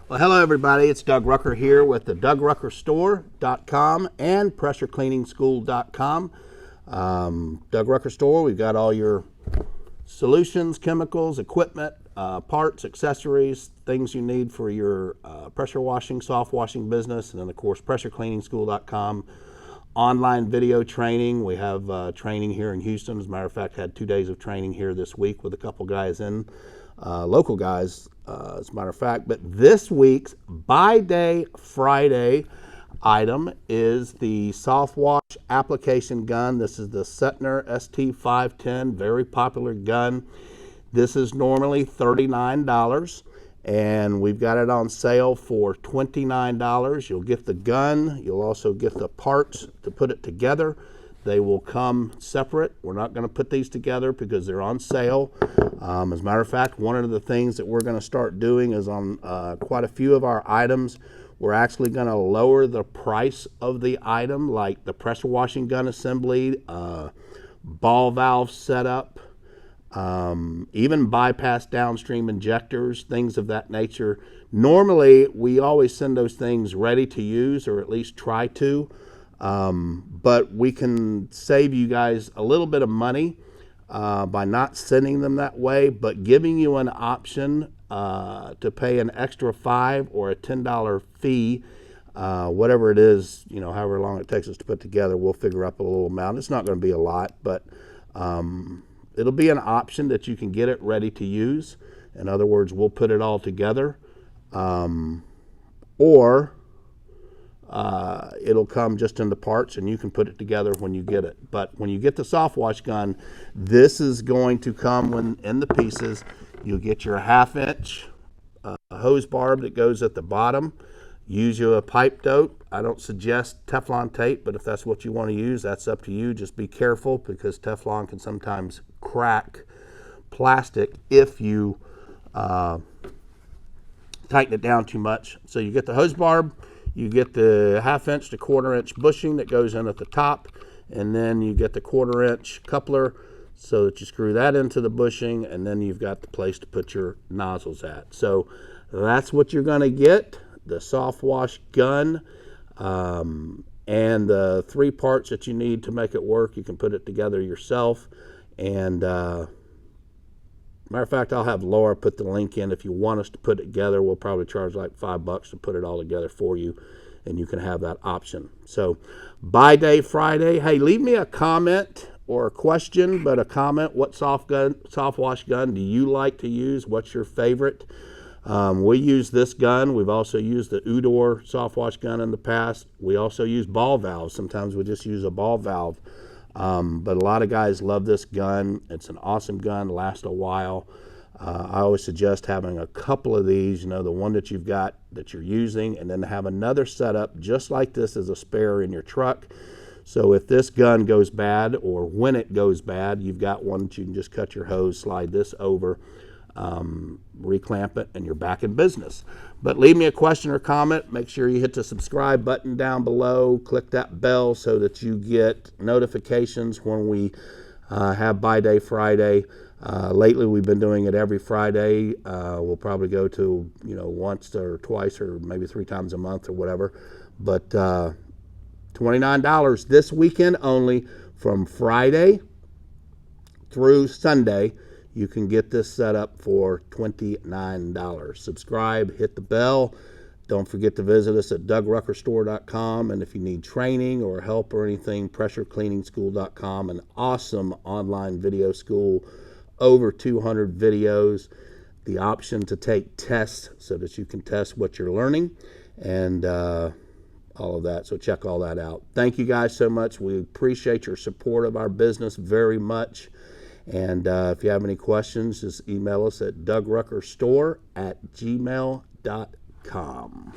Well, hello everybody. It's Doug Rucker here with the DougRuckerStore.com and PressureCleaningschool.com. Doug Rucker Store, we've got all your solutions, chemicals, equipment, parts, accessories, things you need for your pressure washing, soft washing business, and then of course PressureCleaningschool.com. Online video training. We have training here in Houston. As a matter of fact, had 2 days of training here this week with a couple guys in, local guys, as a matter of fact. But this week's Buy Day Friday item is the soft wash application gun. This is the Setner ST510, very popular gun. This is normally $39. And we've got it on sale for $29. You'll get the gun. You'll also get the parts to put it together. They will come separate. We're not going to put these together because they're on sale. As a matter of fact, one of the things that we're going to start doing is on quite a few of our items, we're actually going to lower the price of the item, like the pressure washing gun assembly, ball valve setup, even bypass downstream injectors, things of that nature. Normally, we always send those things ready to use, or at least try to, but we can save you guys a little bit of money by not sending them that way, but giving you an option to pay an extra $5 or a $10 fee, whatever it is, you know, however long it takes us to put together. We'll figure up a little amount. It's not going to be a lot, but it'll be an option that you can get it ready to use. In other words, we'll put it all together, or it'll come just in the parts and you can put it together when you get it. But when you get the soft wash gun, this is going to come in the pieces. You'll get your 1/2 inch hose barb that goes at the bottom. Use you a pipe dope. I don't suggest Teflon tape, but if that's what you want to use, that's up to you. Just be careful because Teflon can sometimes crack plastic if you tighten it down too much. So you get the hose barb, you get the 1/2 inch to 1/4 inch bushing that goes in at the top, and then you get the 1/4 inch coupler so that you screw that into the bushing, and then you've got the place to put your nozzles at. So that's what you're going to get. The soft wash gun, and the 3 parts that you need to make it work. You can put it together yourself. And matter of fact, I'll have Laura put the link in if you want us to put it together. We'll probably charge like $5 to put it all together for you, and you can have that option. So Buy Day Friday. Hey, leave me a comment or a question, but a comment. What soft wash gun do you like to use? What's your favorite? We use this gun. We've also used the Udor soft wash gun in the past. We also use ball valves. Sometimes we just use a ball valve. But a lot of guys love this gun. It's an awesome gun, lasts a while. I always suggest having a couple of these, you know, the one that you've got that you're using, and then have another setup just like this as a spare in your truck. So if this gun goes bad, or when it goes bad, you've got one that you can just cut your hose, slide this over, reclamp it, and you're back in business. But leave me a question or comment. Make sure you hit the subscribe button down below. Click that bell so that you get notifications when we have Buy Day Friday. Lately, we've been doing it every Friday. We'll probably go to, you know, once or twice or maybe 3 times a month or whatever. But $29 this weekend only, from Friday through Sunday. You can get this set up for $29. Subscribe, hit the bell. Don't forget to visit us at DougRuckerStore.com. And if you need training or help or anything, PressureCleaningschool.com, an awesome online video school, over 200 videos, the option to take tests so that you can test what you're learning, and all of that. So check all that out. Thank you guys so much. We appreciate your support of our business very much. And if you have any questions, just email us at DougRuckerStore@gmail.com.